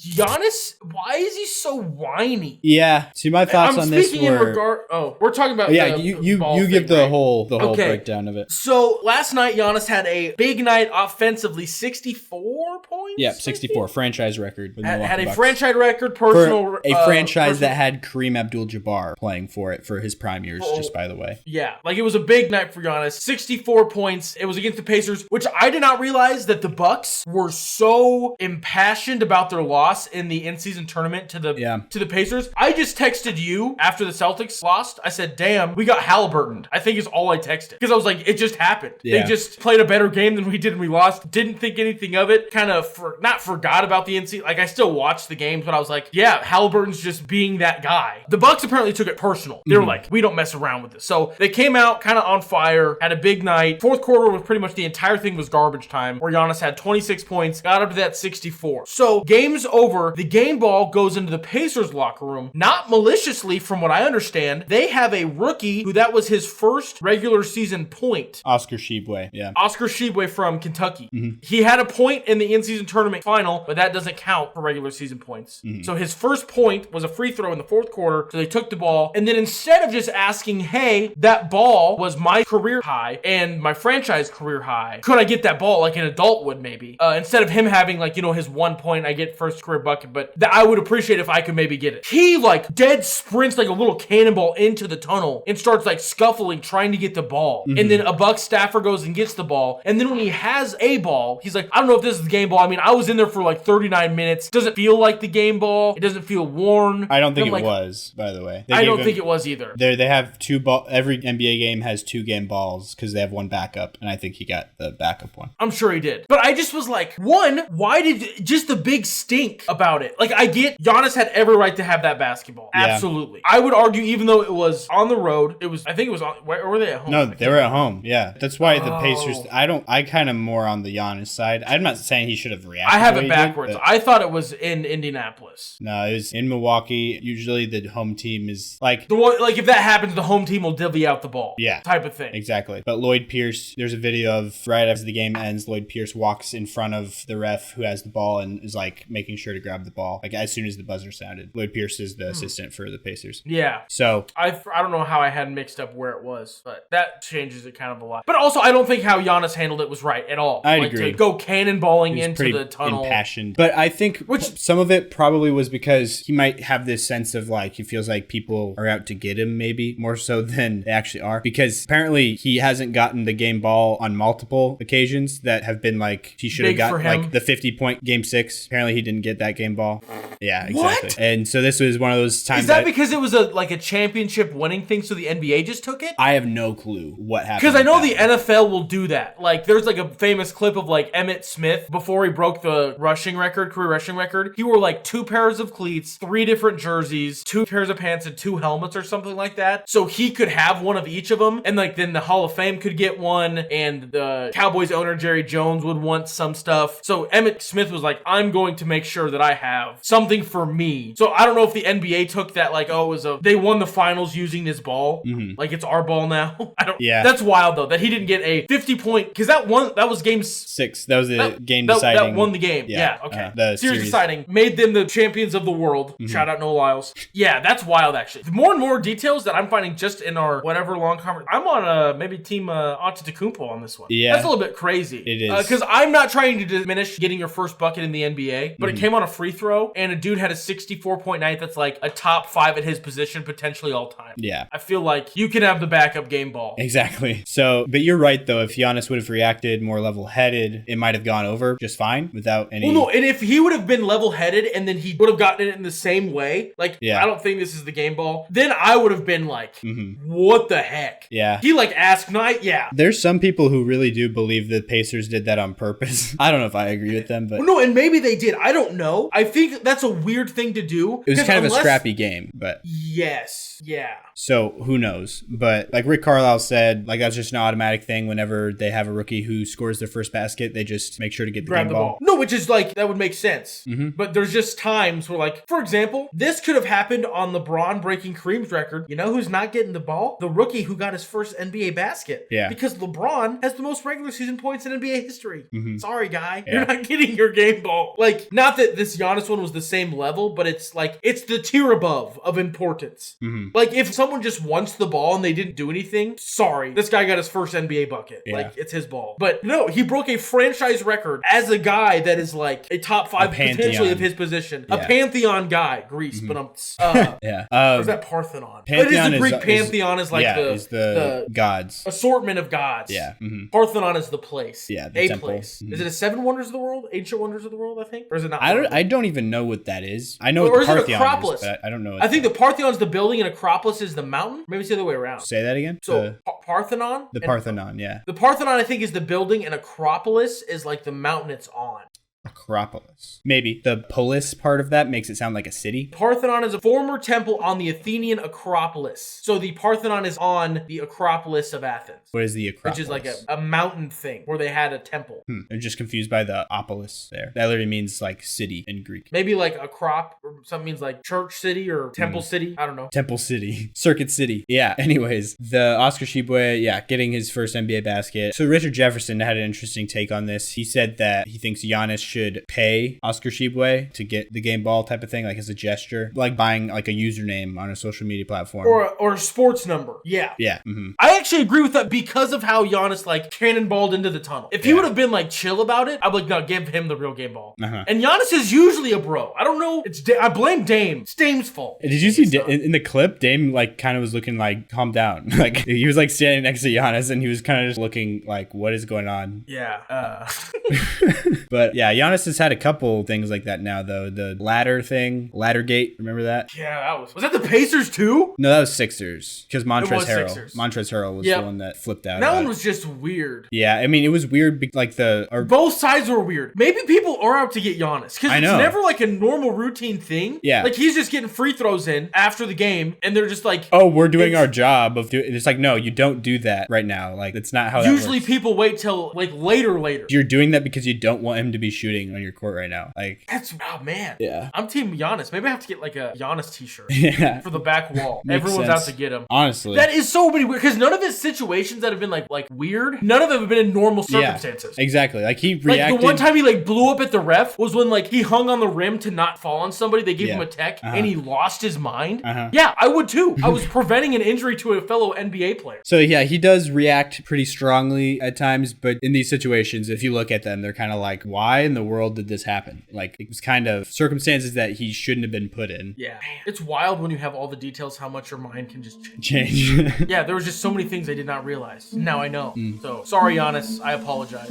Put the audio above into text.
Giannis, why is he so whiny? Yeah. See, my thoughts on this were... we're talking about you give the whole breakdown of it. So last night, Giannis had a big night offensively, 64 points? Yeah, 64. Franchise record. Had a franchise record, personal... For a franchise that had Kareem Abdul-Jabbar playing for it for his prime years, just by the way. Yeah, like it was a big night for Giannis. 64 points. It was against the Pacers, which I did not realize that the Bucks were so impassioned about their loss in the in-season tournament to the Pacers. I just texted you after the Celtics lost. I said, damn, we got Halliburton. I think is all I texted. Because I was like, it just happened. Yeah. They just played a better game than we did and we lost. Didn't think anything of it. Kind of not forgot about the in-season. Like I still watched the games, but I was like, yeah, Halliburton's just being that guy. The Bucks apparently took it personal. They were like, we don't mess around with this. So they came out kind of on fire, had a big night. Fourth quarter was pretty much the entire thing was garbage time, where Giannis had 26 points, got up to that 64. So game's over. The game ball goes into the Pacers locker room. Not maliciously, from what I understand. They have a rookie who that was his first regular season point. Oscar Tshiebwe, yeah. Oscar Tshiebwe from Kentucky. He had a point in the in-season tournament final, but that doesn't count for regular season points. So his first point was a free throw in the fourth quarter, so they took the ball, and then instead of just asking, hey, that ball was my career high and my franchise career high, could I get that ball like an adult would maybe? Instead of him having like, his 1 point, I get first career bucket, but I would appreciate if I could maybe get it. He like dead sprints like a little cannonball into the tunnel and starts like scuffling trying to get the ball. And then a Bucks staffer goes and gets the ball. And then when he has a ball, he's like, I don't know if this is the game ball. I mean, I was in there for like 39 minutes. Doesn't feel like the game ball. It doesn't feel worn. I don't think it was, by the way. I don't think it was either. They have two ball. Every NBA game has 2 game balls because they have one backup, and I think he got the backup one. I'm sure he did. But I just was like, one, why did just the big stink about it? Like, I get Giannis had every right to have that basketball. Yeah. Absolutely. I would argue, even though it was on the road, I think it was on, or were they at home? No, they were at home. Yeah. That's why the Pacers, I kind of more on the Giannis side. I'm not saying he should have reacted. I have it backwards. I thought it was in Indianapolis. No, it was in Milwaukee. Usually the home team is like... Like if that happens, the home team will divvy out the ball. Yeah. Type of thing. Exactly. But Lloyd Pierce, there's a video of right after the game ends, Lloyd Pierce walks in front of the ref who has the ball and is like making sure to grab the ball. Like as soon as the buzzer sounded. Lloyd Pierce is the assistant for the Pacers. Yeah. So I don't know how I had mixed up where it was, but that changes it kind of a lot. But also I don't think how Giannis handled it was right at all. I agree. To go cannonballing into the tunnel. Impassioned. But I think some of it probably was because he might have this sense of like he feels like people are out to get him maybe more so than they actually are. Because apparently he hasn't gotten the game ball on multiple occasions that have been like he should have got like the 50-point game 6. Apparently he didn't get that game ball. Yeah, exactly. What? And so this was one of those times. Is that because it was a championship winning thing so the NBA just took it? I have no clue what happened. Because I know the NFL will do that. Like there's like a famous clip of like Emmitt Smith before he broke the career rushing record. He wore like 2 pairs of cleats, 3 different jerseys, 2 pairs of pants and 2 helmets or something like that. So he could have one of each of them. And like then the Hall of Fame could get one and the Cowboys owner Jerry Jones would want some stuff. So Emmitt Smith was like, I'm going to make sure that I have something for me. So I don't know if the NBA took that like, oh, they won the finals using this ball. Like it's our ball now. I don't. Yeah. That's wild though that he didn't get a 50-point because that was game 6. That was the game deciding. That won the game. Yeah. Okay. The series deciding made them the champions of the world. Shout out Noah Lyles. Yeah, that's wild actually. The more and more details that I'm finding just in our whatever long conversation. I'm on maybe team Antetokounmpo on this one. Yeah. That's a little bit crazy. It is. Because I'm not trying to diminish getting your first bucket in the NBA, but it came on a free throw and a dude had a 64-point night that's like a top 5 at his position, potentially all time. Yeah. I feel like you can have the backup game ball. Exactly. So, but you're right though. If Giannis would have reacted more level-headed, it might have gone over just fine without any... Well, no, and if he would have been level-headed and then he would have gotten it in the same way, like, I don't think this is the game ball, then I would have been like, what the heck? Yeah. He like asked night, There's some people who really do believe the Pacers did that on purpose. I don't know if I agree with them, but... Well, no, and maybe they did. I don't know. I think that's a weird thing to do. It was kind of a scrappy game, but... Yes. Yeah. So who knows? But like Rick Carlisle said, like that's just an automatic thing. Whenever they have a rookie who scores their first basket, they just make sure to get the game ball. No, which is like, that would make sense. But there's just times where like, for example, this could have happened on LeBron breaking Kareem's record. You know who's not getting the ball? The rookie who got his first NBA basket. Yeah. Because LeBron has the most regular season points in NBA history. Sorry, guy. You're not getting your game ball. Like, not that that this Giannis one was the same level, but it's like, it's the tier above of importance. Like, if someone just wants the ball and they didn't do anything, sorry, this guy got his first NBA bucket. Yeah. Like, it's his ball. But no, he broke a franchise record as a guy that is like a top 5 potentially of his position. Yeah. A pantheon guy, Greece, but yeah. Or is that Parthenon? It is the Greek pantheon is like the gods. Assortment of gods. Yeah. Parthenon is the place. Yeah, the temple. Place. Is it a 7 wonders of the world? Ancient wonders of the world, I think? Or is it not? I don't even know what that is. I know what the Parthenon is, but I don't know. I think the Parthenon is the building and Acropolis is the mountain. Maybe it's the other way around. Say that again? So Parthenon? The Parthenon, yeah. The Parthenon, I think, is the building, and Acropolis is like the mountain it's on. Acropolis. Maybe. The polis part of that makes it sound like a city. Parthenon is a former temple on the Athenian Acropolis. So the Parthenon is on the Acropolis of Athens. What is the Acropolis? Which is like a mountain thing where they had a temple. I'm just confused by the opolis there. That literally means like city in Greek. Maybe like Acrop or something means like church city or temple city. I don't know. Temple city. Circuit city. Yeah. Anyways, the Oscar Tshiebwe, getting his first NBA basket. So Richard Jefferson had an interesting take on this. He said that he thinks Giannis should pay Oscar Tshiebwe to get the game ball type of thing, like as a gesture, like buying like a username on a social media platform or a sports number. Yeah. I actually agree with that because of how Giannis like cannonballed into the tunnel. If he would have been like chill about it, I'd be like, no, give him the real game ball. And Giannis is usually a bro. I don't know. I blame Dame. It's Dame's fault. Did you see in the clip? Dame like kind of was looking like, calm down. Like he was like standing next to Giannis and he was kind of just looking like, what is going on? Yeah. But yeah, Giannis has had a couple things like that now, though. The ladder thing, ladder gate, remember that? Yeah, that was that the Pacers too? No, that was Sixers, because Montrezl Harrell was the one that flipped out. That one was just weird. Yeah, I mean, it was weird, like both sides were weird. Maybe people are out to get Giannis, because it's never like a normal routine thing. Yeah. Like he's just getting free throws in after the game, and they're just like, oh, we're doing our job of doing. It's like, no, you don't do that right now. Like, that's not how usually that works. People wait till like later. You're doing that because you don't want him to be shooting on your court right now. Like, that's, oh man. Yeah. I'm team Giannis. Maybe I have to get like a Giannis t-shirt. Yeah. For the back wall. Everyone's out to get him. Honestly. That is so many weird, because none of his situations that have been like weird, none of them have been in normal circumstances. Yeah, exactly. Like he reacted. Like the one time he like blew up at the ref was when like he hung on the rim to not fall on somebody. They gave him a tech and he lost his mind. Yeah, I would too. I was preventing an injury to a fellow NBA player. So yeah, he does react pretty strongly at times, but in these situations, if you look at them, they're kind of like, why in the world did this happen? Like, it was kind of circumstances that he shouldn't have been put in. Yeah. It's wild when you have all the details, how much your mind can just change. Yeah, there was just so many things I did not realize. Now I know. So, sorry, Giannis. I apologize.